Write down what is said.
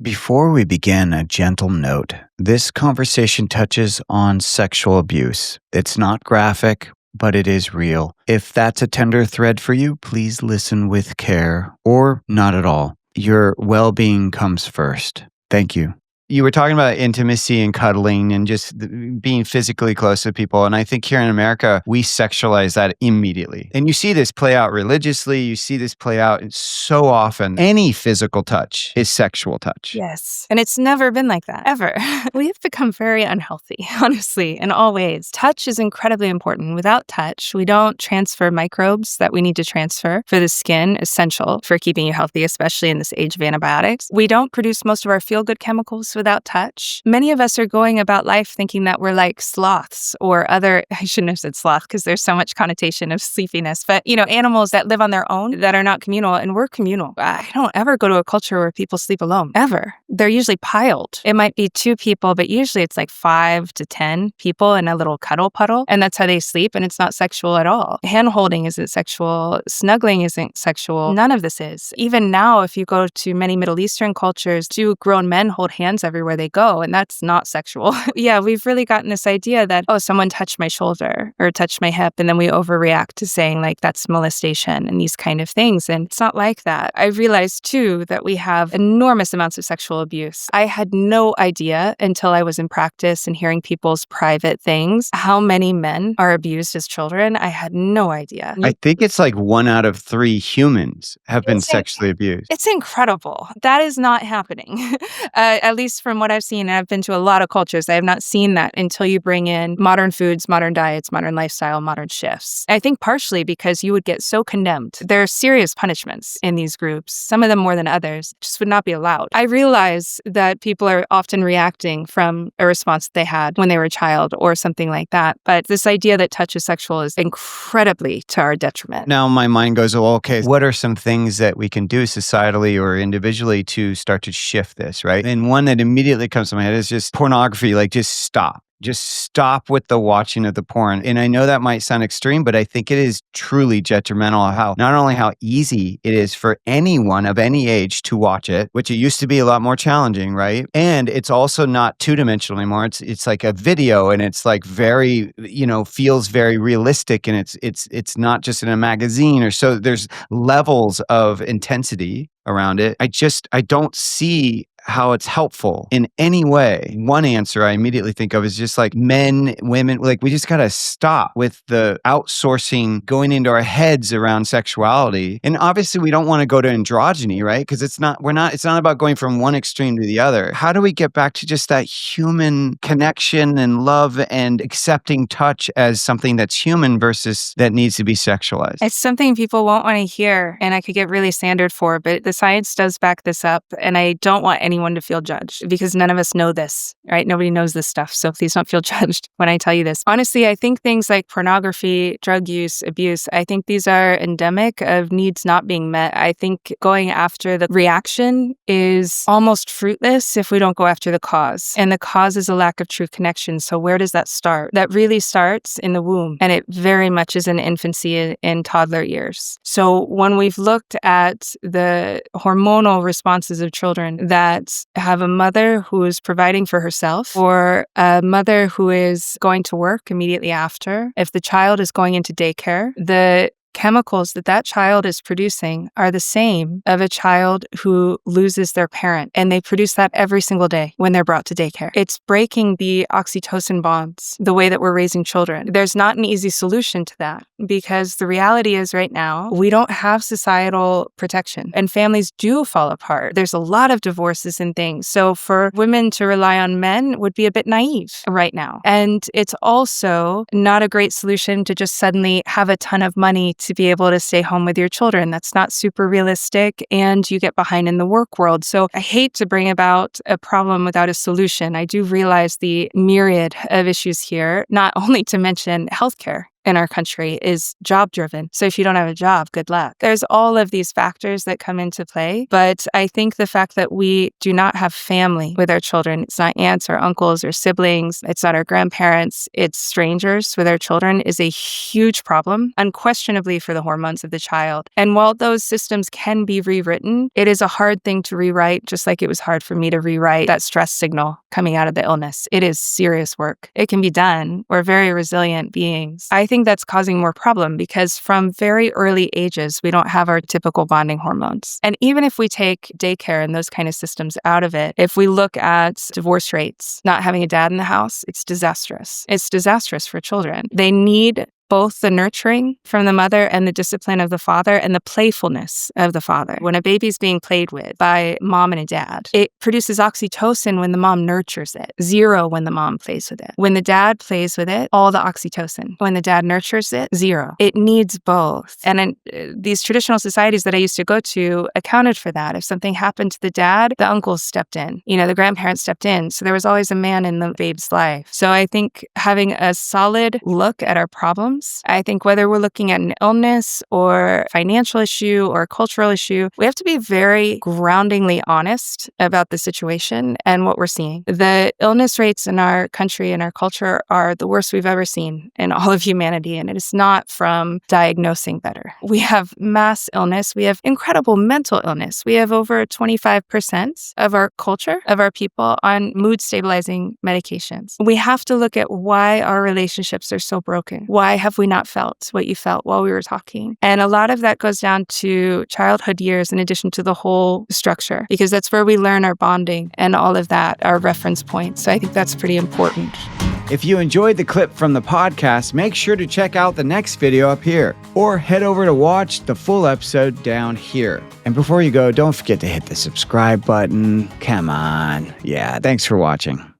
Before we begin, a gentle note. This conversation touches on sexual abuse. It's not graphic, but it is real. If that's a tender thread for you, please listen with care or not at all. Your well-being comes first. Thank you. You were talking about intimacy and cuddling and just being physically close to people. And I think here in America, we sexualize that immediately. And you see this play out religiously. You see this play out so often. Any physical touch is sexual touch. Yes. And it's never been like that, ever. We have become very unhealthy, honestly, in all ways. Touch is incredibly important. Without touch, we don't transfer microbes that we need to transfer for the skin, essential for keeping you healthy, especially in this age of antibiotics. We don't produce most of our feel-good chemicals without touch. Many of us are going about life thinking that we're like sloths or other, I shouldn't have said sloth because there's so much connotation of sleepiness, but animals that live on their own that are not communal, and we're communal. I don't ever go to a culture where people sleep alone, ever. They're usually piled. It might be 2 people, but usually it's like 5 to 10 people in a little cuddle puddle, and that's how they sleep, and it's not sexual at all. Hand holding isn't sexual. Snuggling isn't sexual. None of this is. Even now, if you go to many Middle Eastern cultures, 2 grown men hold hands everywhere they go, and that's not sexual. Yeah, we've really gotten this idea that, someone touched my shoulder or touched my hip, and then we overreact to saying like that's molestation and these kind of things, and it's not like that. I realized too that we have enormous amounts of sexual abuse. I had no idea until I was in practice and hearing people's private things, how many men are abused as children. I had no idea. I think it's like 1 out of 3 humans have been sexually abused. It's incredible. That is not happening. At least from what I've seen, and I've been to a lot of cultures, I have not seen that until you bring in modern foods, modern diets, modern lifestyle, modern shifts. I think partially because you would get so condemned. There are serious punishments in these groups, some of them more than others, just would not be allowed. I realize that people are often reacting from a response that they had when they were a child or something like that. But this idea that touch is sexual is incredibly to our detriment. Now my mind goes, well, okay, what are some things that we can do societally or individually to start to shift this, right? And one that immediately comes to my head is just pornography, like just stop. Just stop with the watching of the porn. And I know that might sound extreme, but I think it is truly detrimental not only how easy it is for anyone of any age to watch it, which it used to be a lot more challenging, right? And it's also not 2-dimensional anymore. It's like a video, and it's like very, feels very realistic, and it's not just in a magazine or so. There's levels of intensity around it. I don't see how it's helpful in any way. One answer I immediately think of is just like men, women, like we just got to stop with the outsourcing going into our heads around sexuality. And obviously we don't want to go to androgyny, right? Because it's not about going from one extreme to the other. How do we get back to just that human connection and love and accepting touch as something that's human versus that needs to be sexualized? It's something people won't want to hear, and I could get really slandered for, but the science does back this up, and I don't want anyone to feel judged because none of us know this, right? Nobody knows this stuff, so please don't feel judged when I tell you this. Honestly, I think things like pornography, drug use, abuse, I think these are endemic of needs not being met. I think going after the reaction is almost fruitless if we don't go after the cause. And the cause is a lack of true connection. So where does that start? That really starts in the womb, and it very much is in infancy and toddler years. So when we've looked at the hormonal responses of children that have a mother who is providing for herself or a mother who is going to work immediately after, if the child is going into daycare, the chemicals that child is producing are the same of a child who loses their parent. And they produce that every single day when they're brought to daycare. It's breaking the oxytocin bonds, the way that we're raising children. There's not an easy solution to that because the reality is right now, we don't have societal protection and families do fall apart. There's a lot of divorces and things. So for women to rely on men would be a bit naive right now. And it's also not a great solution to just suddenly have a ton of money to be able to stay home with your children. That's not super realistic, and you get behind in the work world. So I hate to bring about a problem without a solution. I do realize the myriad of issues here, not only to mention healthcare. in our country is job driven. So if you don't have a job, good luck. There's all of these factors that come into play. But I think the fact that we do not have family with our children, it's not aunts or uncles or siblings, it's not our grandparents, it's strangers with our children, is a huge problem, unquestionably, for the hormones of the child. And while those systems can be rewritten, it is a hard thing to rewrite, just like it was hard for me to rewrite that stress signal coming out of the illness. It is serious work. It can be done. We're very resilient beings. I think that's causing more problem because from very early ages, we don't have our typical bonding hormones. And even if we take daycare and those kind of systems out of it, if we look at divorce rates, not having a dad in the house, it's disastrous. It's disastrous for children. They need both the nurturing from the mother and the discipline of the father and the playfulness of the father. When a baby's being played with by mom and a dad, it produces oxytocin when the mom nurtures it, 0 when the mom plays with it. When the dad plays with it, all the oxytocin. When the dad nurtures it, 0. It needs both. And in these traditional societies that I used to go to accounted for that. If something happened to the dad, the uncles stepped in. The grandparents stepped in. So there was always a man in the babe's life. So I think having a solid look at our problems, I think whether we're looking at an illness or financial issue or a cultural issue, we have to be very groundingly honest about the situation and what we're seeing. The illness rates in our country and our culture are the worst we've ever seen in all of humanity, and it is not from diagnosing better. We have mass illness. We have incredible mental illness. We have over 25% of our culture, of our people, on mood stabilizing medications. We have to look at why our relationships are so broken. Why have we not felt what you felt while we were talking? And a lot of that goes down to childhood years in addition to the whole structure, because that's where we learn our bonding and all of that, our reference points. So I think that's pretty important. If you enjoyed the clip from the podcast, make sure to check out the next video up here, or head over to watch the full episode down here. And before you go, don't forget to hit the subscribe button. Come on. Yeah, thanks for watching.